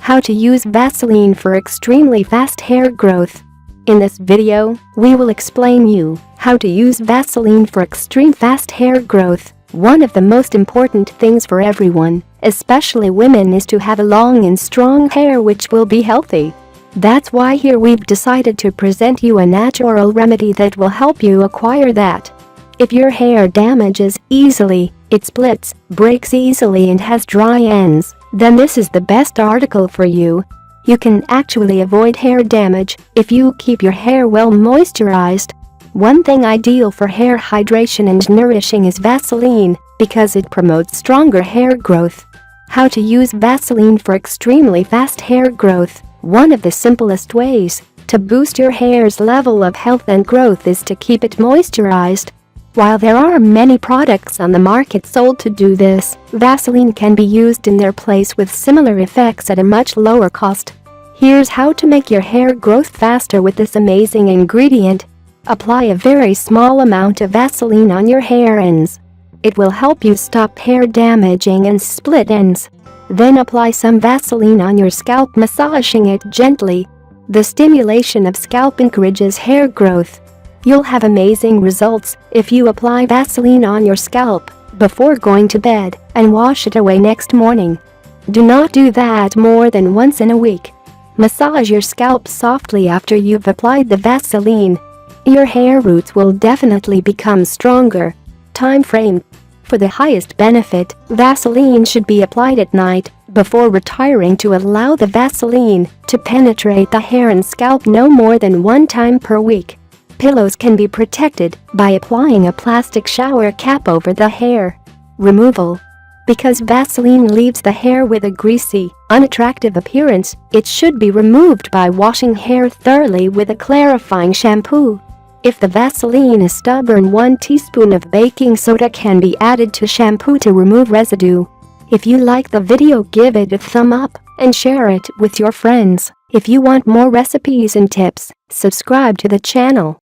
How to use Vaseline for extremely fast hair growth. In this video, we will explain you how to use Vaseline for extreme fast hair growth. One of the most important things for everyone, especially women, is to have a long and strong hair which will be healthy. That's why here we've decided to present you a natural remedy that will help you acquire that. If your hair damages easily, it splits, breaks easily and has dry ends, then this is the best article for you. You can actually avoid hair damage if you keep your hair well moisturized. One thing ideal for hair hydration and nourishing is Vaseline because it promotes stronger hair growth. How to use Vaseline for extremely fast hair growth. One of the simplest ways to boost your hair's level of health and growth is to keep it moisturized. While there are many products on the market sold to do this, Vaseline can be used in their place with similar effects at a much lower cost. Here's how to make your hair growth faster with this amazing ingredient. Apply a very small amount of Vaseline on your hair ends. It will help you stop hair damaging and split ends. Then apply some Vaseline on your scalp, massaging it gently. The stimulation of scalp encourages hair growth. You'll have amazing results if you apply Vaseline on your scalp before going to bed and wash it away next morning. Do not do that more than once in a week. Massage your scalp softly after you've applied the Vaseline. Your hair roots will definitely become stronger. Time frame. For the highest benefit, Vaseline should be applied at night before retiring to allow the Vaseline to penetrate the hair and scalp no more than one time per week. Pillows can be protected by applying a plastic shower cap over the hair. Removal. Because Vaseline leaves the hair with a greasy, unattractive appearance, it should be removed by washing hair thoroughly with a clarifying shampoo. If the Vaseline is stubborn, 1 teaspoon of baking soda can be added to shampoo to remove residue. If you like the video, give it a thumb up and share it with your friends. If you want more recipes and tips, subscribe to the channel.